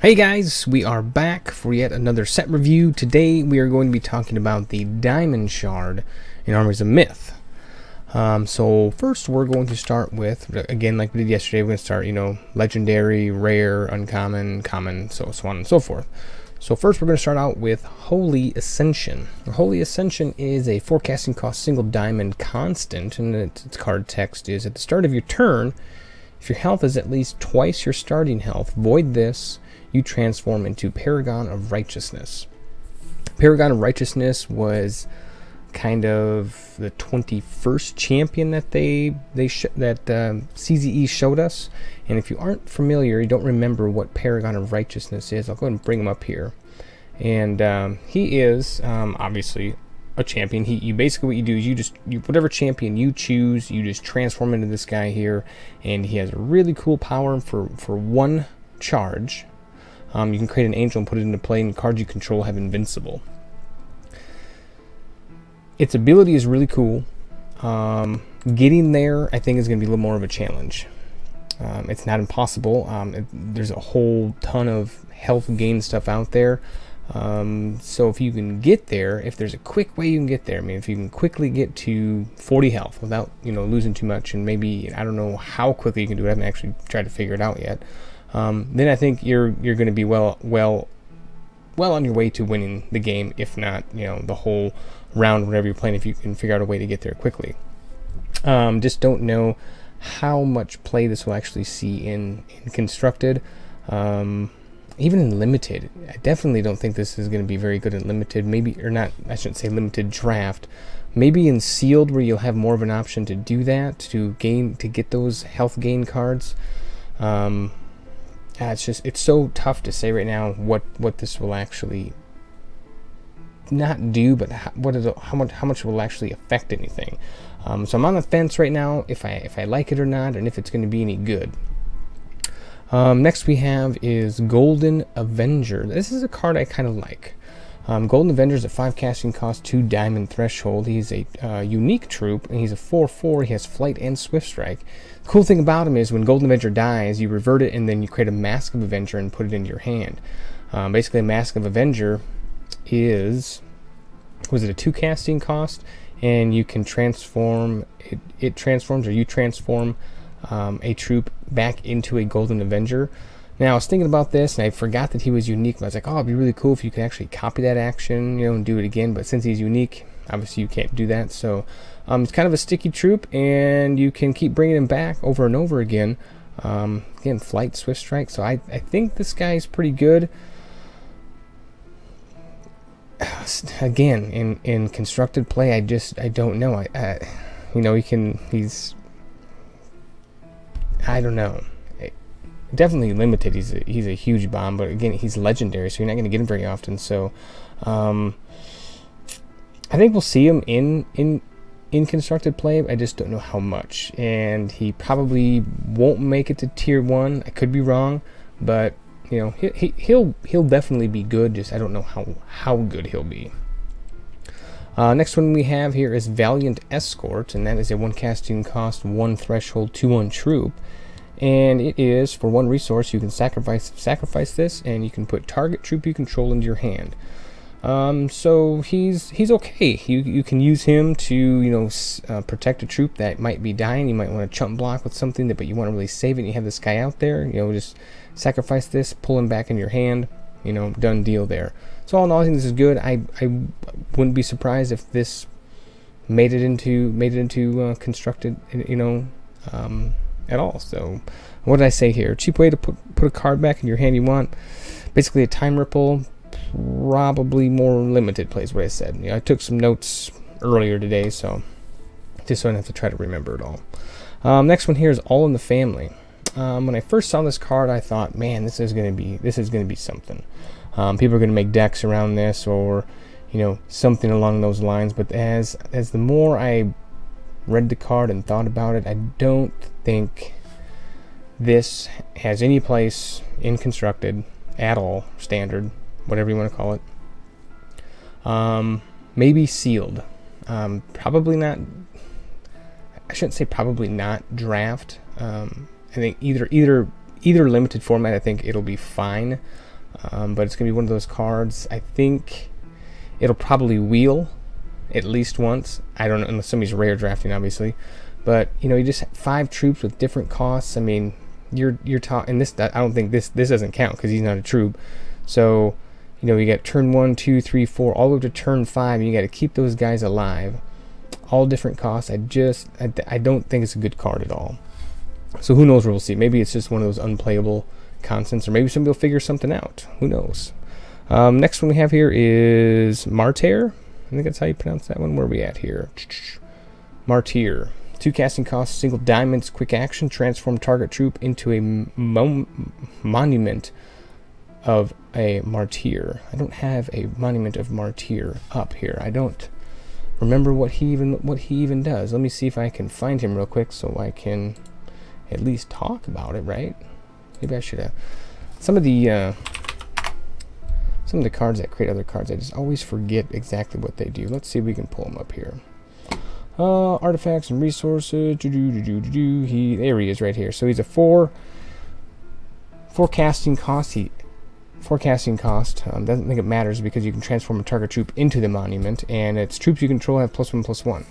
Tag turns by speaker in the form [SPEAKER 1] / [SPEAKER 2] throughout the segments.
[SPEAKER 1] Hey guys, we are back for yet another set review. Today we are going to be talking about the Diamond Shard in Armies of Myth. So first we're going to start with, again like we did yesterday, we're going to start, legendary, rare, uncommon, common, so on and so forth. So first we're going to start out with Holy Ascension. Holy Ascension is a forecasting cost single diamond constant, and its card text is, at the start of your turn, if your health is at least twice your starting health, void this, you transform into Paragon of Righteousness. Paragon of Righteousness was kind of the 21st champion that CZE showed us. And if you aren't familiar, you don't remember what Paragon of Righteousness is, I'll go ahead and bring him up here. And he is obviously a champion. You basically, what you do is whatever champion you choose, you just transform into this guy here, and he has a really cool power for one charge. You can create an angel and put it into play, and cards you control have invincible. Its ability is really cool. Getting there, I think, is going to be a little more of a challenge. It's not impossible. There's a whole ton of health gain stuff out there. So if you can get there, if there's a quick way you can get there, I mean, if you can quickly get to 40 health without, losing too much, and maybe, I don't know how quickly you can do it, I haven't actually tried to figure it out yet. Then I think you're going to be well on your way to winning the game, if not, the whole round, whatever you're playing, if you can figure out a way to get there quickly. Just don't know how much play this will actually see in constructed. Even in limited, I definitely don't think this is going to be very good in limited. Maybe, or not, I shouldn't say limited draft. Maybe in sealed, where you'll have more of an option to do that, to get those health gain cards. It's so tough to say right now what this will actually not do, but how much it will actually affect anything. So I'm on the fence right now if I like it or not, and if it's going to be any good. Next we have is Golden Avenger. This is a card I kind of like. Golden Avenger is a 5 casting cost, 2 diamond threshold. He's a unique troop, and he's a 4/4. He has flight and swift strike. The cool thing about him is when Golden Avenger dies, you revert it, and then you create a Mask of Avenger and put it into your hand. Basically, a Mask of Avenger is, was it a 2 casting cost, and you can transform it transforms, or you transform a troop back into a Golden Avenger. Now, I was thinking about this, and I forgot that he was unique, but I was like, oh, it'd be really cool if you could actually copy that action, and do it again. But since he's unique, obviously you can't do that. So it's kind of a sticky troop, and you can keep bringing him back over and over again. Again, flight, swift strike. So I think this guy is pretty good. Again, in constructed play, I don't know. I don't know. Definitely limited. He's a huge bomb, but again, he's legendary, so you're not going to get him very often. So I think we'll see him in constructed play. I just don't know how much, and he probably won't make it to tier 1. I could be wrong, but he'll definitely be good. Just I don't know how good he'll be. Next one we have here is Valiant Escort, and that is a 1 casting cost, 1 threshold, 2/1 troop. And it is, for 1 resource, you can sacrifice this, and you can put target troop you control into your hand. So he's okay. You can use him to protect a troop that might be dying. You might want to chump block with something, but you want to really save it. And you have this guy out there. Just sacrifice this, pull him back in your hand. Done deal there. So all in all, I think this is good. I wouldn't be surprised if this made it into constructed. At all. So what did I say here? Cheap way to put a card back in your hand you want. Basically a time ripple, probably more limited plays, what I said. I took some notes earlier today, so just so I don't have to try to remember it all. Next one here is All in the Family. When I first saw this card, I thought, man, this is gonna be something. People are gonna make decks around this, or something along those lines. But as the more I read the card and thought about it, I don't think this has any place in constructed at all, standard, whatever you want to call it. Maybe sealed. Probably not. I shouldn't say probably not draft. I think either limited format, I think it'll be fine. but it's going to be one of those cards. I think it'll probably wheel at least once. I don't know, unless somebody's rare drafting, obviously. But, you know, you just have 5 troops with different costs. I mean, you're talking, and this, I don't think this doesn't count because he's not a troop. So, you know, you got turn 1, 2, 3, 4, all the way up to turn 5, and you got to keep those guys alive. All different costs. I don't think it's a good card at all. So who knows where we'll see. Maybe it's just one of those unplayable constants, or maybe somebody will figure something out. Who knows? Next one we have here is Martyr. I think that's how you pronounce that one. Where are we at here? Martyr. 2 casting costs, single diamonds, quick action, transform target troop into a monument of a martyr. I don't have a monument of martyr up here. I don't remember what he even does. Let me see if I can find him real quick so I can at least talk about it, right? Maybe I should have some of the cards that create other cards. I just always forget exactly what they do. Let's see if we can pull them up here. Artifacts and resources. There he is right here. So he's a 4 casting cost. Doesn't think it matters because you can transform a target troop into the monument, and its troops you control have +1/+1.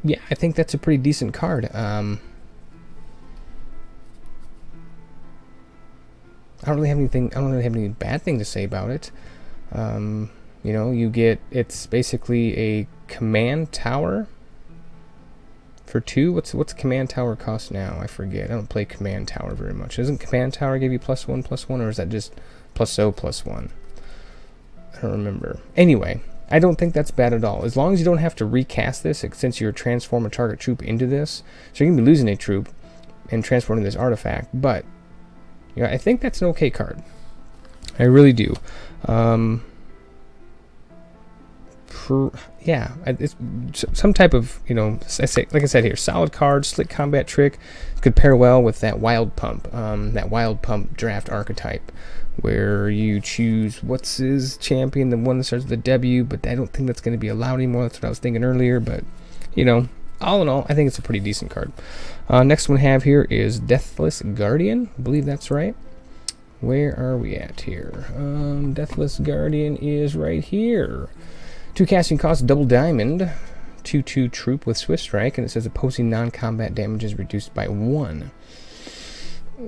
[SPEAKER 1] Yeah, I think that's a pretty decent card. I don't really have any bad thing to say about it. You know, it's basically a command tower for 2. What's command tower cost now? I forget. I don't play command tower very much. Doesn't command tower give you +1/+1, or is that just +0/+1? I don't remember. Anyway, I don't think that's bad at all. As long as you don't have to recast this, since you're transform a target troop into this, so you're gonna be losing a troop and transforming this artifact. But yeah, I think that's an okay card. I really do. Yeah, it's some type of, you know, like I said here, solid card, slick combat trick. Could pair well with that wild pump draft archetype, where you choose what's his champion, the one that starts with a W. But I don't think that's going to be allowed anymore. That's what I was thinking earlier. But you know, all in all, I think it's a pretty decent card. Next one we have here is Deathless Guardian. I believe that's right. Where are we at here? Deathless Guardian is right here. 2 casting costs, double diamond, 2/2 troop with Swift Strike, and it says opposing non-combat damage is reduced by 1.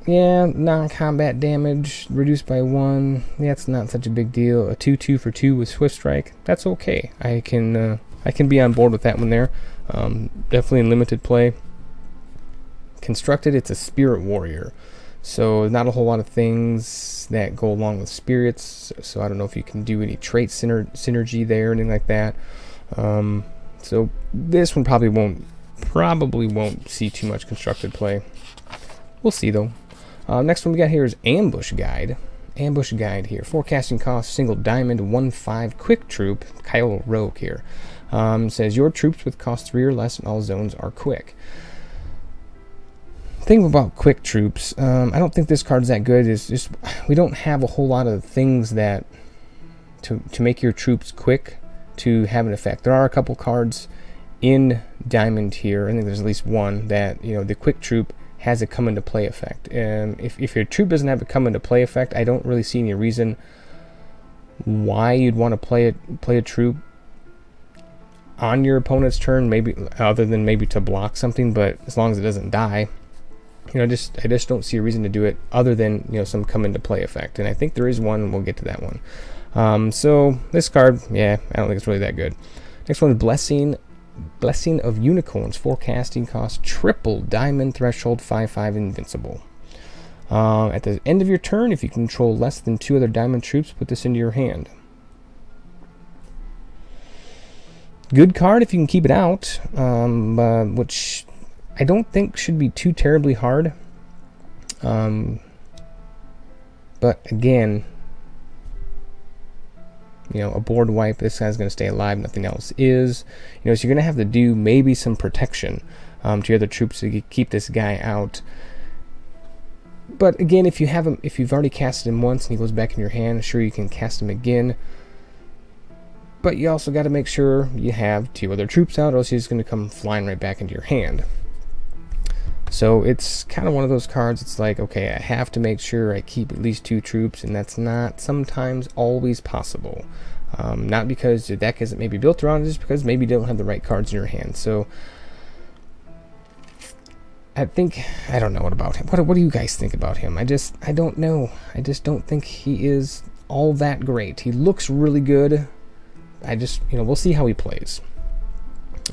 [SPEAKER 1] Yeah, non-combat damage reduced by 1. Yeah, it's not such a big deal. A 2/2 for 2 with Swift Strike, that's okay. I can be on board with that one there. Definitely in limited play. Constructed, it's a Spirit Warrior. So not a whole lot of things that go along with spirits. So I don't know if you can do any trait synergy there or anything like that. So this one probably won't see too much constructed play. We'll see though. Next one we got here is Ambush Guide. Ambush Guide here. 4 casting costs, single diamond, 1/5 quick troop. Kyle Rogue here. Says your troops with cost 3 or less in all zones are quick. Thing about quick troops, I don't think this card's that good. Is just we don't have a whole lot of things that to make your troops quick to have an effect. There are a couple cards in Diamond here. I think there's at least one that, you know, the quick troop has a come into play effect. And if your troop doesn't have a come into play effect, I don't really see any reason why you'd want to play a troop on your opponent's turn, maybe other than maybe to block something. But as long as it doesn't die. You know, I just don't see a reason to do it other than, you know, some come into play effect. And I think there is one, and we'll get to that one. So this card, yeah, I don't think it's really that good. Next one is Blessing of Unicorns. 4 casting cost, triple diamond threshold, 5/5 invincible. At the end of your turn, if you control less than 2 other diamond troops, put this into your hand. Good card if you can keep it out, which I don't think should be too terribly hard. But again, you know, a board wipe, this guy's going to stay alive, nothing else is. You know, so you're going to have to do maybe some protection to your other troops to keep this guy out. But again, if you've already casted him once and he goes back in your hand, sure, you can cast him again. But you also got to make sure you have 2 other troops out, or else he's going to come flying right back into your hand. So it's kind of one of those cards. It's like, okay, I have to make sure I keep at least 2 troops, and that's not sometimes always possible. Not because the deck isn't maybe built around it, just because maybe you don't have the right cards in your hand. So I don't know what about him. What do you guys think about him? I don't know. I just don't think he is all that great. He looks really good. We'll see how he plays.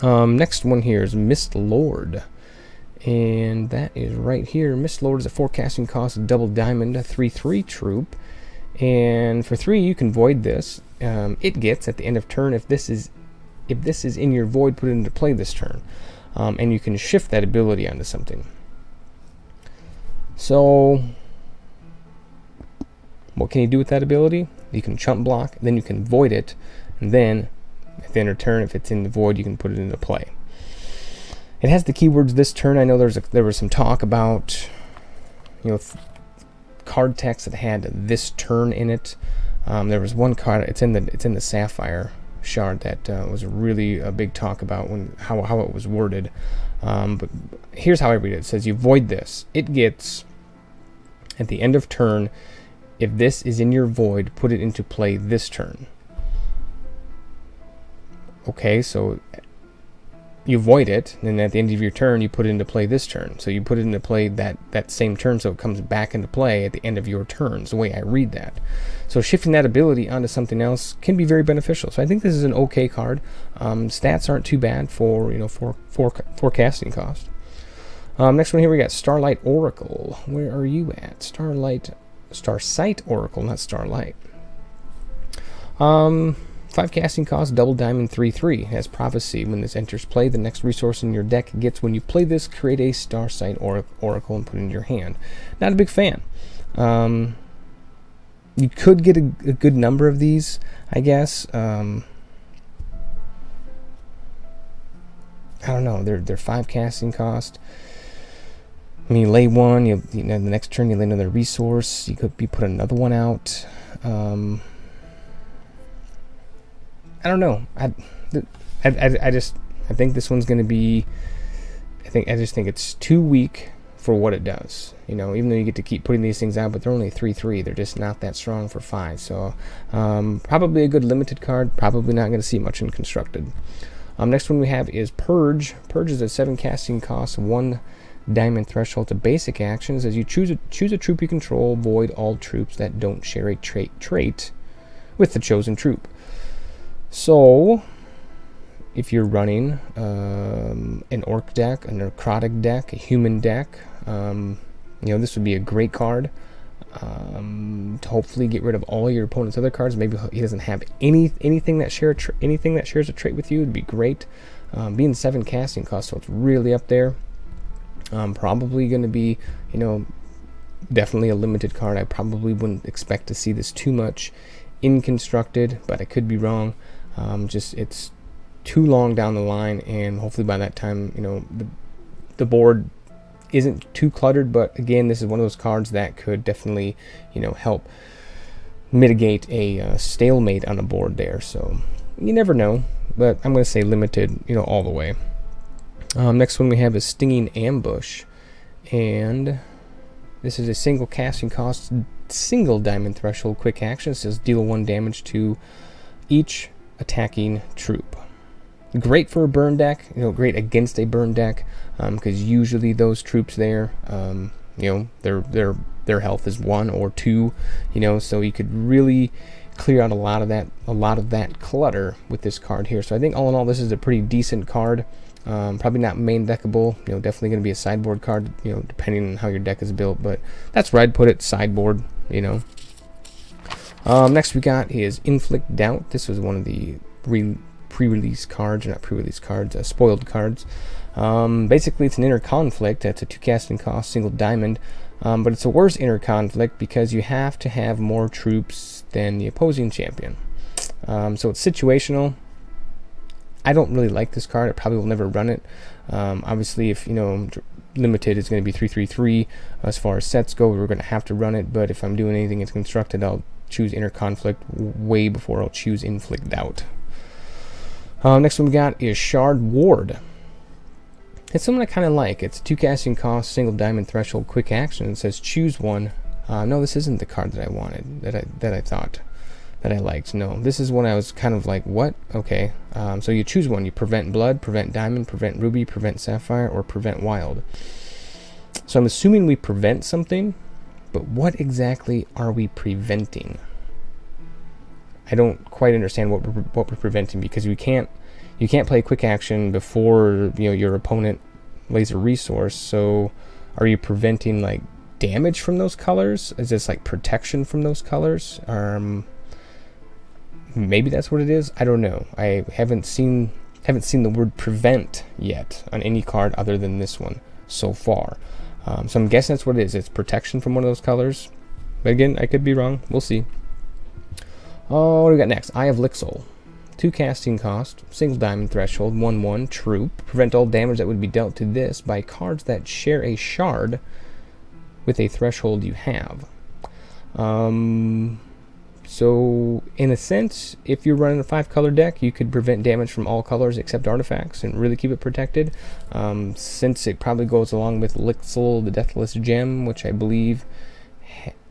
[SPEAKER 1] Next one here is Mist Lord. And that is right here. Mist Lord is a 4 casting cost, double diamond, a 3/3 troop. And for 3, you can void this. It gets at the end of turn, if this is in your void, put it into play this turn. And you can shift that ability onto something. So what can you do with that ability? You can chump block, then you can void it, and then at the end of turn, if it's in the void, you can put it into play. It has the keywords this turn. I know there was some talk about, card text that had this turn in it. There was one card. It's in the Sapphire Shard that was really a big talk about how it was worded. But here's how I read it. It says you void this. It gets at the end of turn. If this is in your void, put it into play this turn. Okay, so you void it, and then at the end of your turn, you put it into play this turn. So you put it into play that same turn, so it comes back into play at the end of your turn, is the way I read that. So shifting that ability onto something else can be very beneficial. So I think this is an okay card. Stats aren't too bad for for casting cost. Next one here, we got Starlight Oracle. Where are you at? Starsight Oracle, not Starlight. 5 casting cost, double diamond, 3/3. Has prophecy. When this enters play, the next resource in your deck gets when you play this, create a Starsight Oracle and put it in your hand. Not a big fan. You could get a good number of these, I guess. I don't know. They're 5 casting cost. I mean, you lay one. The next turn you lay another resource. You could put another one out. I don't know. I think this one's going to be. I just think it's too weak for what it does. Even though you get to keep putting these things out, but they're only 3/3. They're just not that strong for 5. So probably a good limited card. Probably not going to see much in constructed. Next one we have is Purge. Purge is a 7 casting cost, 1 diamond threshold. It's a basic action. It says you choose a troop you control, void all troops that don't share a trait with the chosen troop. So if you're running an orc deck, a necrotic deck, a human deck, this would be a great card to hopefully get rid of all your opponent's other cards. Maybe he doesn't have anything that shares a trait with you. Would be great. Being 7 casting cost, so it's really up there. Probably going to be, definitely a limited card. I probably wouldn't expect to see this too much in constructed, but I could be wrong. It's too long down the line, and hopefully by that time, the board isn't too cluttered. But again, this is one of those cards that could definitely, help mitigate a stalemate on the board there. So you never know, but I'm going to say limited, all the way. Next one we have is Stinging Ambush, and this is a single casting cost, single diamond threshold, quick action. It says deal 1 damage to each attacking troop. Great for a burn deck, great against a burn deck, because usually those troops there, their health is 1 or 2, so you could really clear out a lot of that clutter with this card here. So I think all in all, this is a pretty decent card. Probably not main deckable, definitely going to be a sideboard card, depending on how your deck is built, but that's where I'd put it, sideboard, Next we got is Inflict Doubt. This was one of the pre-release cards, or not pre-release cards, spoiled cards. Basically it's an inner conflict. That's a 2 casting cost, single diamond, but it's a worse inner conflict because you have to have more troops than the opposing champion. So it's situational. I don't really like this card. I probably will never run it. Obviously, if limited is going to be 3/3/3 as far as sets go, we're going to have to run it. But if I'm doing anything that's constructed, I'll choose Inner Conflict way before I'll choose Inflict Doubt. Next one we got is Shard Ward. It's someone I kind of like. It's 2 casting cost, single diamond threshold, quick action. It says choose one. No, this isn't the card that I wanted, that I thought that I liked. No, this is one I was kind of like, what? Okay. So you choose one. You prevent blood, prevent diamond, prevent ruby, prevent sapphire, or prevent wild. So I'm assuming we prevent something, but what exactly are we preventing? I don't quite understand what we're preventing, because you can't play quick action before your opponent lays a resource. So are you preventing like damage from those colors? Is this like protection from those colors? Maybe that's what it is. I don't know. I haven't seen the word prevent yet on any card other than this one so far. So I'm guessing that's what it is. It's protection from one of those colors. But again, I could be wrong. We'll see. Oh, what do we got next? Eye of Lixil. 2 casting cost, single diamond threshold, 1/1 troop. Prevent all damage that would be dealt to this by cards that share a shard with a threshold you have. So in a sense, if you're running a 5-color deck, you could prevent damage from all colors except artifacts and really keep it protected. Since it probably goes along with Lixil, the Deathless Gem, which I believe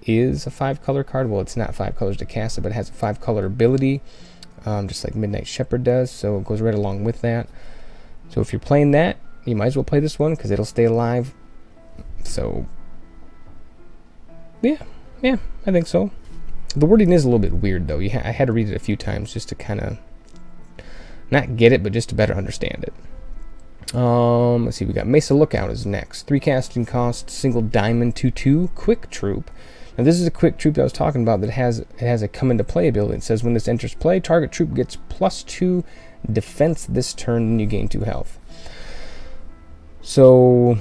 [SPEAKER 1] is a 5-color card. Well, it's not 5 colors to cast it, but it has a 5-color ability, just like Midnight Shepherd does, so it goes right along with that. So if you're playing that, you might as well play this one, because it'll stay alive. So yeah, I think so. The wording is a little bit weird, though. I had to read it a few times just to kind of not get it, but just to better understand it. Let's see, we got Mesa Lookout is next. 3 casting cost, single diamond, 2/2 quick troop. Now this is a quick troop that I was talking about that has a come into play ability. It says when this enters play, target troop gets +2 defense this turn, and you gain 2 health. So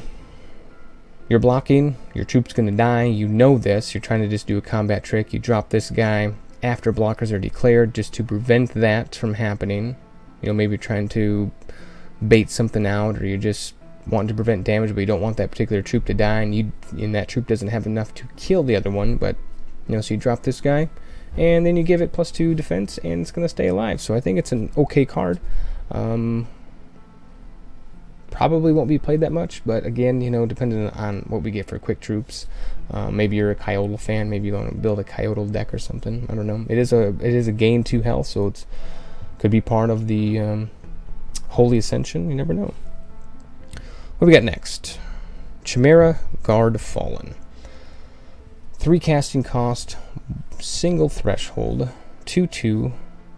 [SPEAKER 1] you're blocking, your troop's going to die, you know this, you're trying to just do a combat trick, you drop this guy after blockers are declared just to prevent that from happening. Maybe you're trying to bait something out, or you're just wanting to prevent damage, but you don't want that particular troop to die, and that troop doesn't have enough to kill the other one, but so you drop this guy, and then you give it +2 defense, and it's going to stay alive. So I think it's an okay card. Probably won't be played that much, but again, depending on what we get for quick troops. Maybe you're a Coyote fan, maybe you want to build a Coyote deck or something. I don't know. It is a gain 2 health, so it's could be part of the Holy Ascension. You never know. What do we got next? Chimera Guard Fallen. 3 casting cost, single threshold, 2/2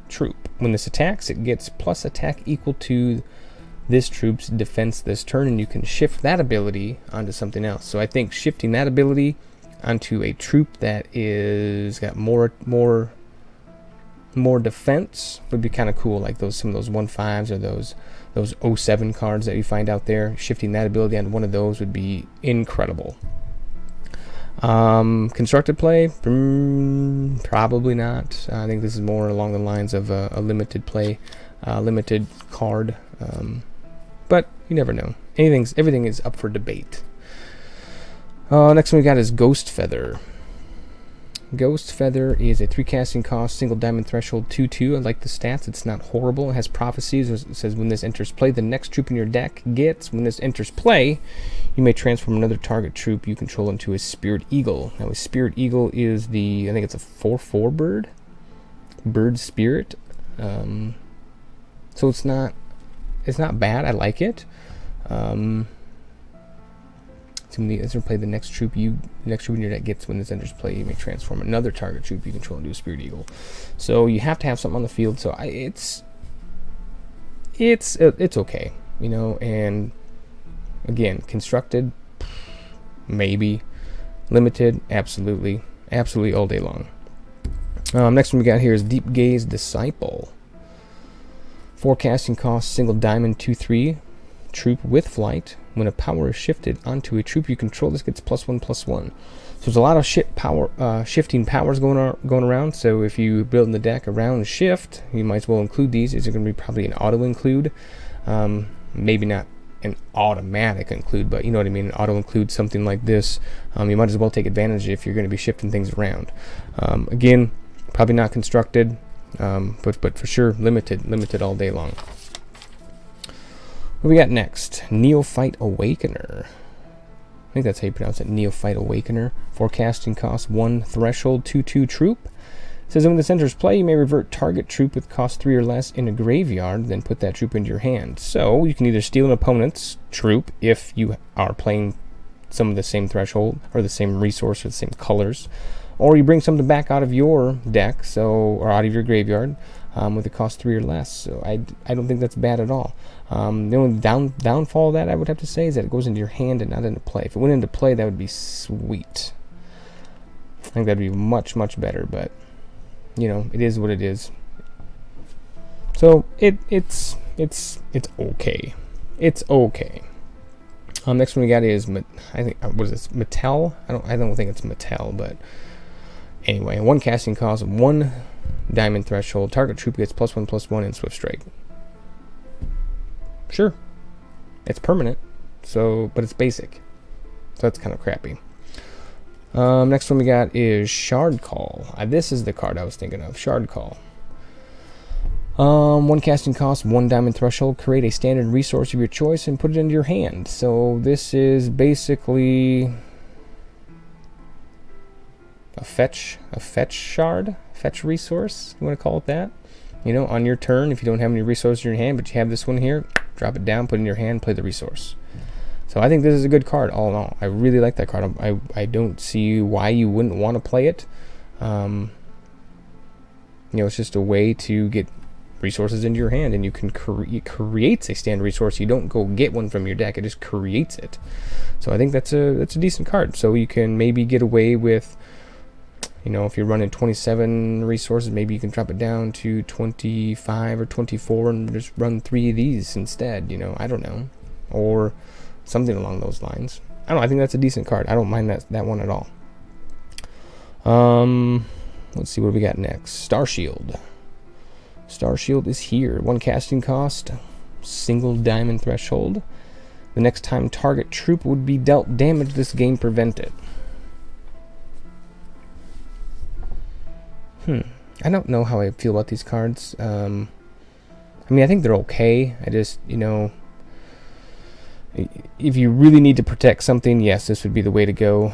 [SPEAKER 1] troop. When this attacks, it gets plus attack equal to this troop's defense this turn, and you can shift that ability onto something else. So I think shifting that ability onto a troop that is got more defense would be kind of cool, like some of those 1/5s or those 07 cards that you find out there. Shifting that ability onto one of those would be incredible. Constructed play, probably not. I think this is more along the lines of a limited play, limited card. But you never know. Everything is up for debate. Next one we got is Ghost Feather. Ghost Feather is a 3 casting cost, single diamond threshold, 2/2. I like the stats. It's not horrible. It has prophecies. It says when this enters play, the next troop in your deck gets. When this enters play, you may transform another target troop you control into a Spirit Eagle. Now a Spirit Eagle is I think it's a 4/4 bird. Bird spirit. So it's not bad. I like it. So when the enter play, the next troop in your deck gets. When this enters play, you may transform another target troop you control into a Spirit Eagle. So you have to have something on the field. So it's okay, And again, constructed, maybe. Limited, absolutely all day long. Next one we got here is Deep Gaze Disciple. 4 casting cost, single diamond, 2/3 troop with flight. When a power is shifted onto a troop you control, this gets +1/+1. So there's a lot of shifting powers going around. So if you build the deck around shift, you might as well include these. Is it going to be probably an auto include? Maybe not an automatic include, but you know what I mean. An auto include something like this. You might as well take advantage if you're going to be shifting things around. Again, probably not constructed. But for sure limited all day long. What we got next? Neophyte Awakener. I think that's how you pronounce it. Neophyte Awakener. Forecasting cost 1 threshold, 2/2 troop. It says when this enters play, you may revert target troop with cost 3 or less in a graveyard, then put that troop into your hand. So you can either steal an opponent's troop if you are playing some of the same threshold or the same resource or the same colors, or you bring something back out of your deck, or out of your graveyard, with a cost 3 or less. So I don't think that's bad at all. The only downfall of that I would have to say is that it goes into your hand and not into play. If it went into play, that would be sweet. I think that'd be much, much better, but you know, it is what it is. So it's okay. It's okay. Next one we got is I think what is this? Mattel? I don't think it's Mattel, but anyway, 1 casting cost, 1 diamond threshold. Target troop gets +1/+1 in Swift Strike. Sure, it's permanent, so but it's basic, so that's kind of crappy. Next one we got is Shard Call. This is the card I was thinking of. Shard Call. 1 casting cost, 1 diamond threshold. Create a standard resource of your choice and put it into your hand. So this is basically a fetch shard, fetch resource. You want to call it that? You know, on your turn, if you don't have any resources in your hand, but you have this one here, drop it down, put it in your hand, play the resource. So I think this is a good card all in all. I really like that card. I don't see why you wouldn't want to play it. You know, it's just a way to get resources into your hand, and you can it creates a standard resource. You don't go get one from your deck; it just creates it. So I think that's a decent card. So you can maybe get away with, you know, if you're running 27 resources, maybe you can drop it down to 25 or 24 and just run 3 of these instead. You know, I don't know, or something along those lines. I don't know. I think that's a decent card. I don't mind that one at all. Let's see what we got next. Star Shield. Star Shield is here. 1 casting cost, single diamond threshold. The next time target troop would be dealt damage, this game prevent it. I don't know how I feel about these cards. I mean, I think they're okay. I just, you know, if you really need to protect something, yes, this would be the way to go.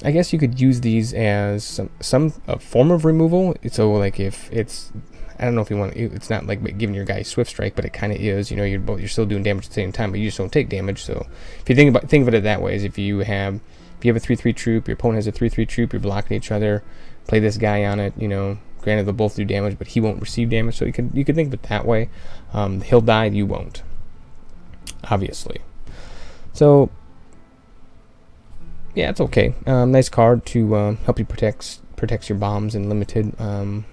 [SPEAKER 1] I guess you could use these as some form of removal. So, like, if it's, I don't know if you want, it's not like giving your guy Swift Strike, but it kind of is. You know, you're still doing damage at the same time, but you just don't take damage. So, if you think of it that way, is if you have a 3/3 troop, your opponent has a 3/3 troop, you're blocking each other, play this guy on it. You know, granted they'll both do damage, but he won't receive damage. So you could think of it that way. He'll die, you won't, obviously. So yeah, it's okay. Nice card to help you protects your bombs in limited.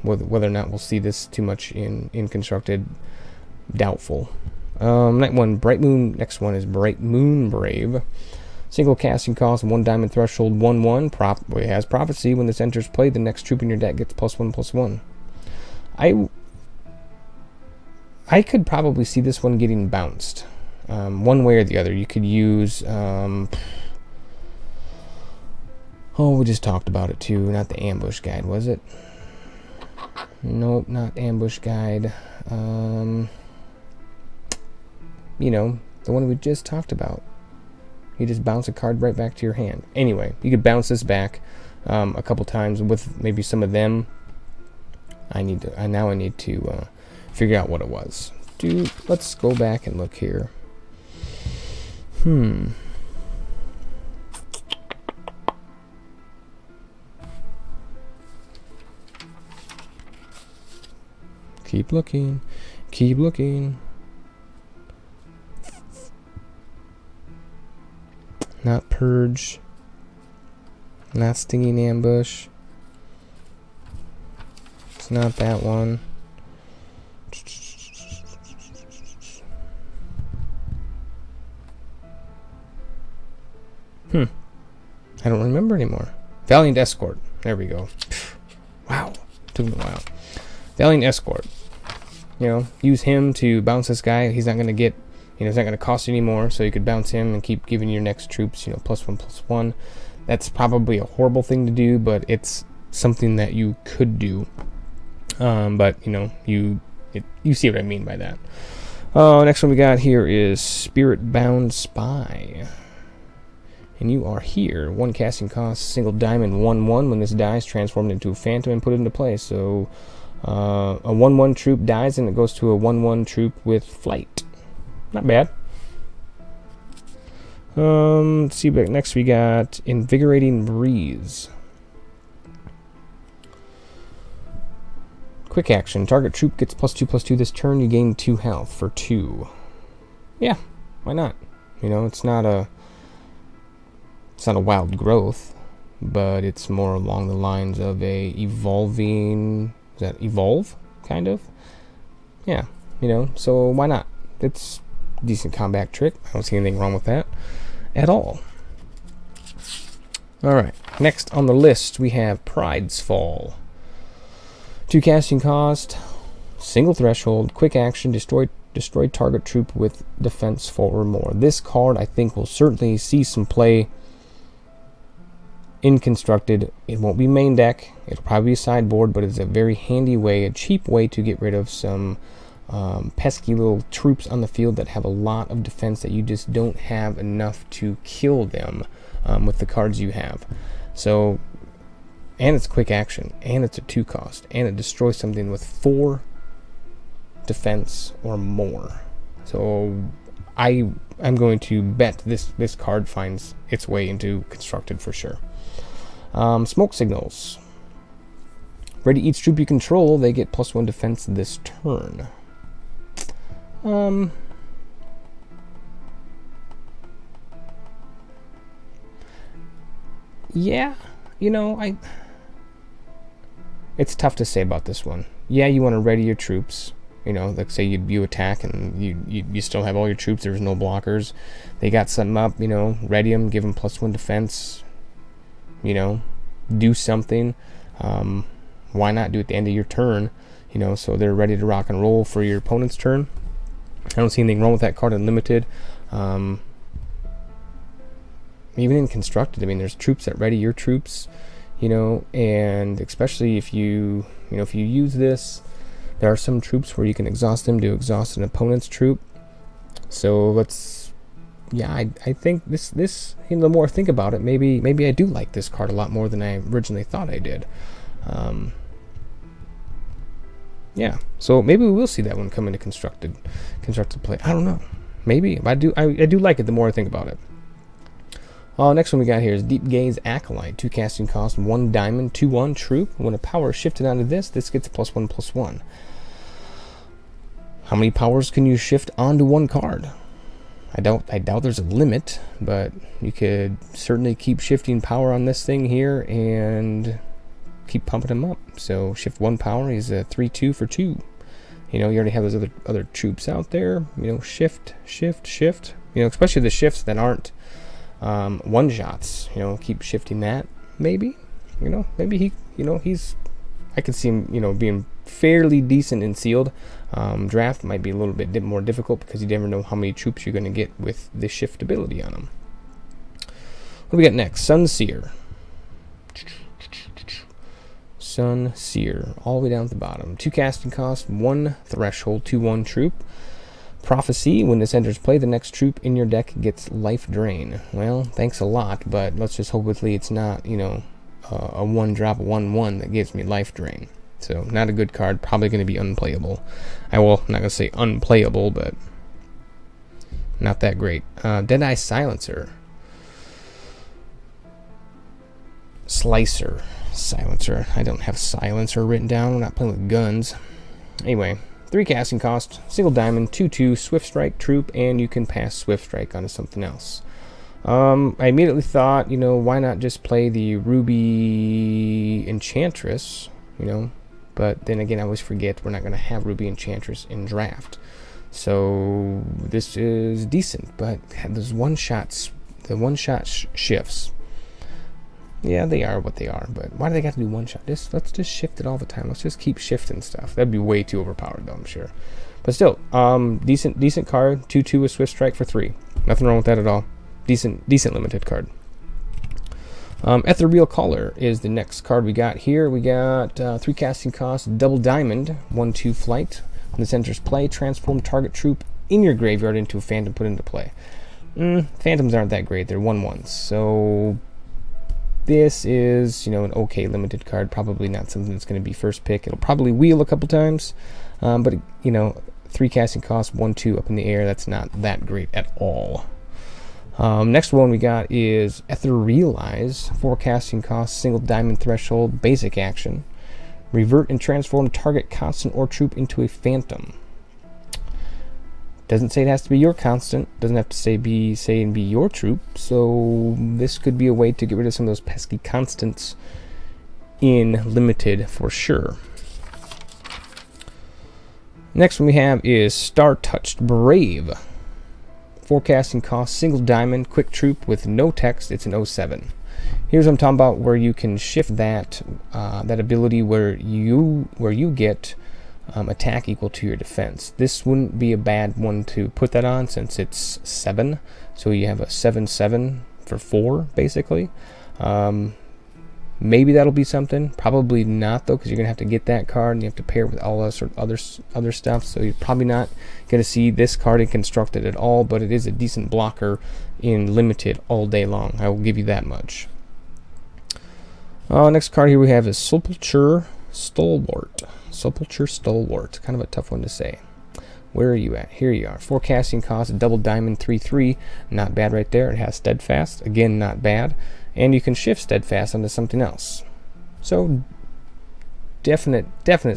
[SPEAKER 1] Whether or not we'll see this too much in constructed, doubtful. Next one is Bright Moon Brave. Single casting cost, 1 diamond threshold, 1/1. It has prophecy. When this enters play, the next troop in your deck gets +1/+1. I could probably see this one getting bounced, one way or the other. You could use. We just talked about it too. Not the ambush guide, was it? Nope, not ambush guide. You know, the one we just talked about. You just bounce a card right back to your hand. Anyway, you could bounce this back a couple times with maybe some of them. I need to figure out what it was. Let's go back and look here. Keep looking. Not Purge. Not Stinging Ambush. It's not that one. I don't remember anymore. Valiant Escort. There we go. Wow. Took me a while. Valiant Escort. You know, use him to bounce this guy. He's not going to get, you know, it's not going to cost you anymore, so you could bounce him and keep giving your next troops, you know, +1/+1. That's probably a horrible thing to do, but it's something that you could do. But you see what I mean by that. Next one we got here is Spirit Bound Spy. And you are here. 1 casting cost, single diamond, 1/1. When this dies, transformed into a phantom and put it into play. So a 1/1 troop dies and it goes to a 1/1 troop with flight. Not bad. Let's see, but next we got Invigorating Breeze. Quick action. Target troop gets +2/+2 this turn. You gain 2 health for 2. Yeah, why not? It's not a wild growth, but it's more along the lines of a evolving. Is that evolve? Kind of. Yeah, so why not? It's a decent combat trick. I don't see anything wrong with that at all. All right. Next on the list we have Pride's Fall. 2 casting cost, single threshold, quick action, destroy target troop with defense 4 or more. This card I think will certainly see some play in Constructed. It won't be main deck. It'll probably be sideboard, but it's a very handy way, a cheap way to get rid of some pesky little troops on the field that have a lot of defense that you just don't have enough to kill them with the cards you have. So, and it's quick action, and it's a 2 cost, and it destroys something with 4 defense or more. So I'm going to bet this card finds its way into Constructed for sure. Smoke Signals. Ready each troop you control, they get +1 defense this turn. Yeah, it's tough to say about this one. Yeah, you want to ready your troops. Like say you attack and you still have all your troops. There's no blockers. They got something up. Ready them, give them +1 defense. Do something. Why not do it at the end of your turn? So they're ready to rock and roll for your opponent's turn. I don't see anything wrong with that card in Limited. Even in Constructed, there's troops that ready your troops. And especially if you use this, there are some troops where you can exhaust them to exhaust an opponent's troop. So I think this the more I think about it, maybe I do like this card a lot more than I originally thought I did. Yeah, so maybe we will see that one come into constructed play. I don't know. Maybe I do like it the more I think about it. Next one we got here is Deep Gaze Acolyte. 2 casting cost, 1 diamond, 2/1 troop. When a power is shifted onto this gets +1/+1. How many powers can you shift onto one card? I doubt there's a limit, but you could certainly keep shifting power on this thing here and keep pumping him up. So shift 1 power, he's a 3/2 for 2. You already have those other troops out there. Shift. Especially the shifts that aren't one shots. Keep shifting that. Maybe. Maybe he's. I could see him. Being fairly decent in sealed. Draft might be a little bit more difficult because you never know how many troops you're going to get with the shift ability on them. What do we got next? Sunseer. Sunseer, all the way down at the bottom. 2 casting cost, 1 threshold, 2/1 troop. Prophecy, when this enters play, the next troop in your deck gets life drain. Well, thanks a lot, but let's just hopefully it's not, a 1-drop 1/1 that gives me life drain. So, not a good card, probably going to be unplayable. I'm not going to say unplayable, but not that great. Deadeye Silencer. Silencer. I don't have Silencer written down. We're not playing with guns. Anyway, 3 casting cost, single diamond, 2/2, Swift Strike troop, and you can pass Swift Strike onto something else. I immediately thought, why not just play the Ruby Enchantress, But then again, I always forget we're not going to have Ruby Enchantress in draft. So this is decent, but those the one-shot shifts. Yeah, they are what they are, but why do they got to do 1-shot? Let's just shift it all the time. Let's just keep shifting stuff. That'd be way too overpowered, though, I'm sure. But still, decent card. 2/2 with Swift Strike for 3. Nothing wrong with that at all. Decent limited card. Ethereal Caller is the next card we got here. We got 3 casting costs, double diamond, 1/2 flight. When this enters play, transform target troop in your graveyard into a phantom put into play. Phantoms aren't that great, they're 1/1s. So this is, an okay limited card, probably not something that's going to be first pick. It'll probably wheel a couple times, but 3 casting costs, 1/2 up in the air, that's not that great at all. Next one we got is Etherealize, 4 casting costs, single diamond threshold, basic action. Revert and transform target constant or troop into a phantom. Doesn't say it has to be your constant, doesn't have to say be your troop, so this could be a way to get rid of some of those pesky constants in limited for sure. Next one we have is Star Touched Brave. 4 casting cost, single diamond, quick troop with no text. It's an 07. Here's what I'm talking about, where you can shift that ability where you get attack equal to your defense. This wouldn't be a bad one to put that on since it's 7. So you have a 7/7 for 4 basically. Maybe that'll be something. Probably not though, because you're gonna have to get that card and you have to pair it with all that sort of other stuff. So you're probably not gonna see this card in constructed at all. But it is a decent blocker in limited all day long. I will give you that much. Next card here we have is Sepulture Stalwart. Sepulture Stalwart. Kind of a tough one to say. Where are you at? Here you are. 4 casting cost, double diamond, 3/3. Not bad right there. It has steadfast. Again, not bad. And you can shift steadfast onto something else. So definite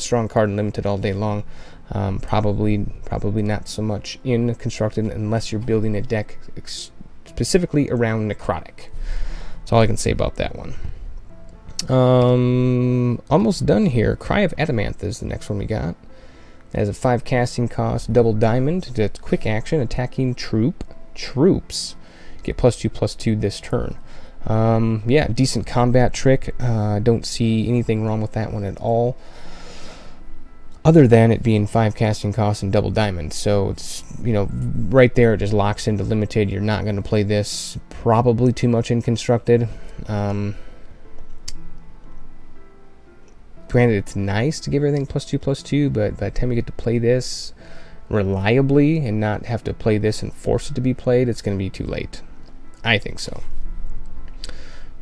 [SPEAKER 1] strong card in limited all day long. Probably not so much in constructed unless you're building a deck specifically around necrotic. That's all I can say about that one. Almost done here. Cry of Adamant is the next one we got. It has a 5 casting cost, double diamond. It's quick action, attacking troops. Get +2/+2 this turn. Yeah, decent combat trick. Don't see anything wrong with that one at all, other than it being 5 casting costs and double diamond. So it's, right there it just locks into limited. You're not going to play this probably too much in constructed. Granted, it's nice to give everything +2/+2, but by the time you get to play this reliably and not have to play this and force it to be played, it's going to be too late. I think so.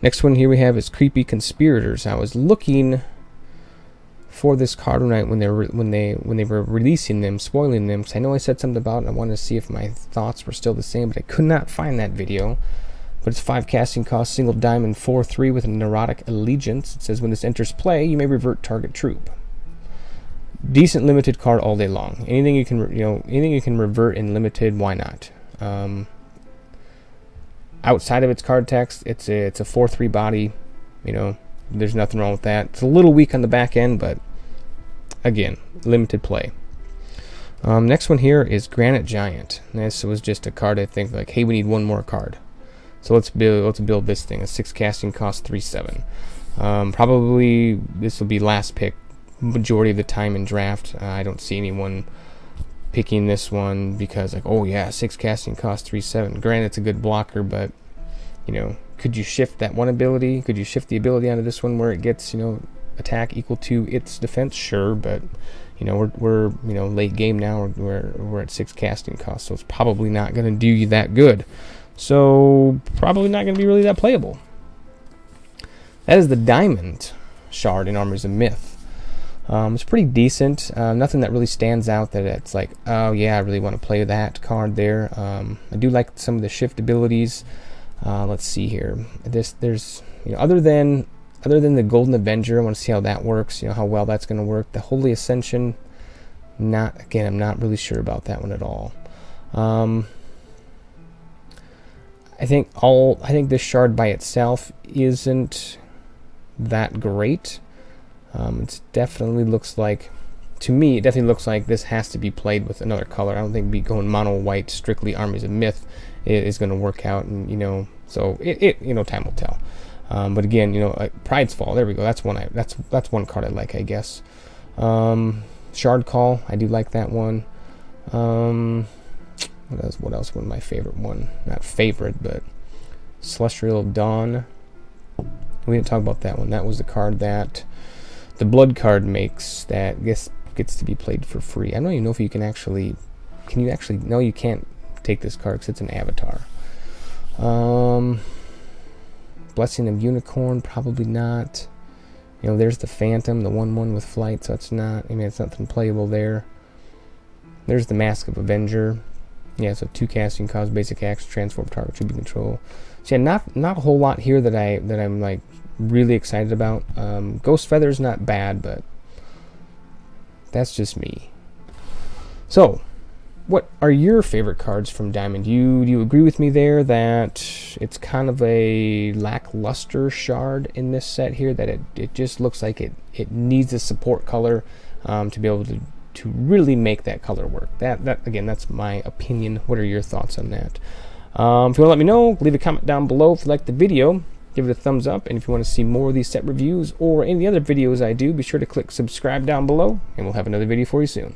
[SPEAKER 1] Next one here we have is Creepy Conspirators. I was looking for this card when they were releasing them, spoiling them, because I know I said something about it. I wanted to see if my thoughts were still the same, but I could not find that video. But it's 5 casting cost, single diamond, 4/3 with a neurotic allegiance. It says when this enters play, you may revert target troop. Decent limited card all day long. Anything you can revert in limited, why not? Outside of its card text, it's a 4/3 body. There's nothing wrong with that. It's a little weak on the back end, but again, limited play. Next one here is Granite Giant. This was just a card I think like, hey, we need one more card. So let's build this thing. A 6 casting cost, 3/7. Probably this will be last pick majority of the time in draft. I don't see anyone picking this one because like, oh yeah, 6 casting cost, 3/7. Granted, it's a good blocker, but could you shift that one ability? Could you shift the ability onto this one where it gets attack equal to its defense? Sure, but we're late game now. We're at 6 casting cost, so it's probably not going to do you that good. So probably not going to be really that playable. That is the Diamond Shard in Armies of Myth. It's pretty decent. Nothing that really stands out that it's like, oh yeah, I really want to play that card there. I do like some of the shift abilities. Let's see here. There's other than the Golden Avenger, I want to see how that works. How well that's going to work. The Holy Ascension, I'm not really sure about that one at all. I think this shard by itself isn't that great. It definitely looks like, to me, it definitely looks like this has to be played with another color. I don't think going mono white strictly Armies of Myth is going to work out, and so time will tell. But again, like Pride's Fall, there we go. That's one card I like, I guess. Shard Call, I do like that one. What else? One of my favorite one, not favorite, but Celestial Dawn. We didn't talk about that one. That was the card that the blood card makes that gets to be played for free. I don't even know if you can actually... Can you actually... No, you can't take this card because it's an avatar. Blessing of Unicorn, probably not. You know, there's the Phantom, the 1/1 with flight, so it's not... I mean, it's nothing playable there. There's the Mask of Avenger. Yeah, so 2 casting, cause basic action, transform target, tribute control. So yeah, not a whole lot here that I'm like really excited about. Ghost Feather's not bad, but that's just me. So, what are your favorite cards from Diamond? Do you agree with me there that it's kind of a lackluster shard in this set here? That it just looks like it needs a support color to be able to really make that color work. That again, that's my opinion. What are your thoughts on that? If you want to let me know, leave a comment down below. If you like the video, give it a thumbs up. And if you want to see more of these set reviews or any other videos I do, be sure to click subscribe down below, and we'll have another video for you soon.